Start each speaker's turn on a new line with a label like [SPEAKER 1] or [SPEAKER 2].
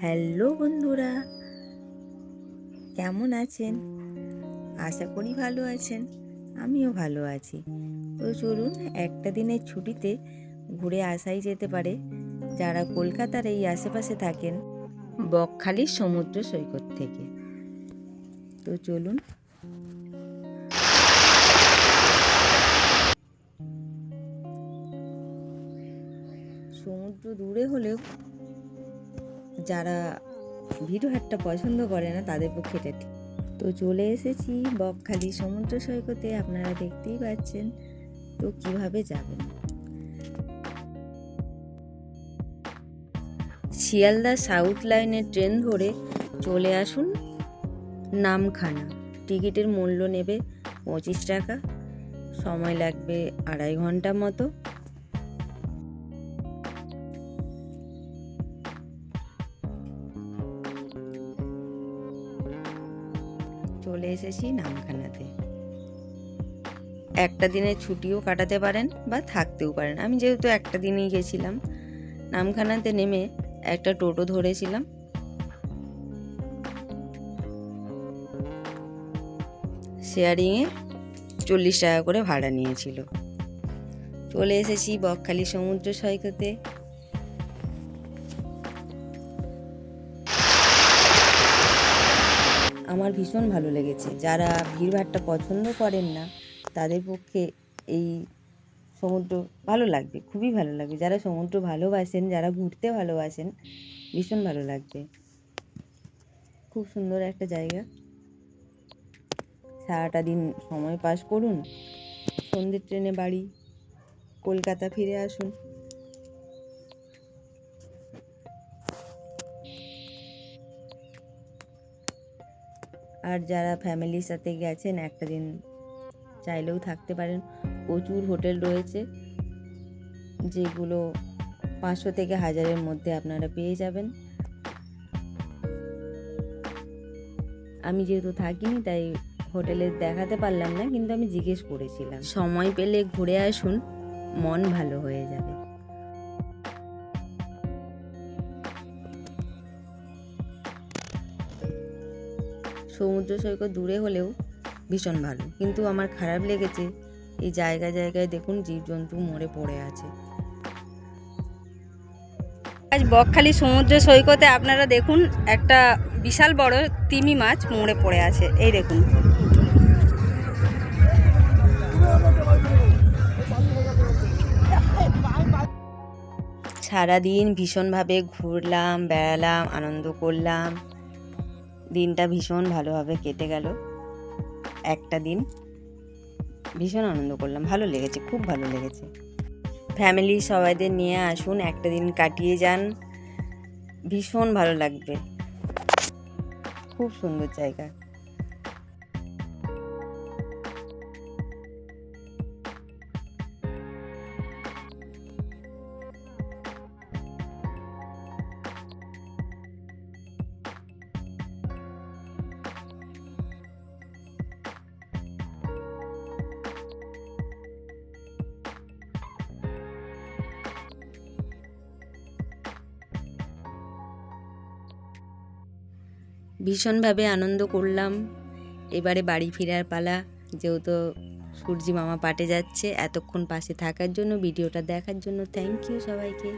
[SPEAKER 1] Hello বন্ধুরা, কেমন আছেন? আশা করি ভালো আছেন। আমিও ভালো আছি। তো চলুন একটা দিনের ছুটিতে ঘুরে আসাই যেতে পারে যারা কলকাতার এই আশেপাশে থাকেন, বকখালির সমুদ্র সৈকত থেকে। তো চলুন। সমুদ্র দূরে হলেও যারা ভিড়ভাট্টা পছন্দ করে না তাদের পক্ষে এটা ঠিক। তো চলে এসেছি বকখালি সমুদ্র সৈকতে, আপনারা দেখতেই পাচ্ছেন। তো কিভাবে যাবেন? শিয়ালদা সাউথ লাইনের ট্রেন ধরে চলে আসুন নামখানা। টিকিটের মূল্য নেবে 25 টাকা। সময় লাগবে 2.5 ঘন্টা মতো। চলে এসেছি নামখানাতে। একটা দিনের ছুটিও কাটাতে পারেন বা থাকতেও পারেন। আমি যেহেতু একটা দিনই গেছিলাম, নামখানাতে নেমে একটা টোটো ধরেছিলাম। শেয়ারিংয়ে 40 টাকা করে ভাড়া নিয়েছিল। চলে এসেছি বকখালি সমুদ্র সৈকতে। আমার ভীষণ ভালো লেগেছে। যারা ভিড়ভাট্টা পছন্দ করেন না তাদের পক্ষে এই সমুদ্র ভালো লাগবে, খুবই ভালো লাগবে। যারা সমুদ্র ভালোবাসেন, যারা ঘুরতে ভালোবাসেন, ভীষণ ভালো লাগবে। খুব সুন্দর একটা জায়গা। সারাটা দিন সময় পাস করুন, সন্ধ্যের ট্রেনে বাড়ি, কলকাতা ফিরে আসুন। আর যারা ফ্যামিলির সাথে গেছেন, একটা দিন চাইলেও থাকতে পারেন। প্রচুর হোটেল রয়েছে যেগুলো 500 থেকে 1000-এর মধ্যে আপনারা পেয়ে যাবেন। আমি যেহেতু থাকিনি তাই হোটেলে দেখাতে পারলাম না, কিন্তু আমি জিজ্ঞেস করেছিলাম। সময় পেলে ঘুরে আসুন, মন ভালো হয়ে যাবে। সমুদ্র সৈকত দূরে হলেও ভীষণ ভালো, কিন্তু আমার খারাপ লেগেছে এই জায়গায় জায়গায় দেখুন জীবজন্তু মরে পড়ে আছে। আজ বকখালি সমুদ্র সৈকতে আপনারা দেখুন একটা বিশাল বড় তিমি মাছ মরে পড়ে আছে। এই দেখুন। সারাদিন ভীষণভাবে ঘুরলাম, বেড়ালাম, আনন্দ করলাম। দিনটা ভীষণ ভালোভাবে কেটে গেল। একটা দিন ভীষণ আনন্দ করলাম, ভালো লেগেছে, খুব ভালো লেগেছে। ফ্যামিলি সবাইদের নিয়ে আসুন, একটা দিন কাটিয়ে যান, ভীষণ ভালো লাগবে। খুব সুন্দর জায়গা। ভীষণভাবে আনন্দ করলাম। এবারে বাড়ি ফেরার পালা, যেহেতু সূর্যি মামা পাটে যাচ্ছে। এতক্ষণ পাশে থাকার জন্য, ভিডিওটা দেখার জন্য থ্যাংক ইউ সবাইকে।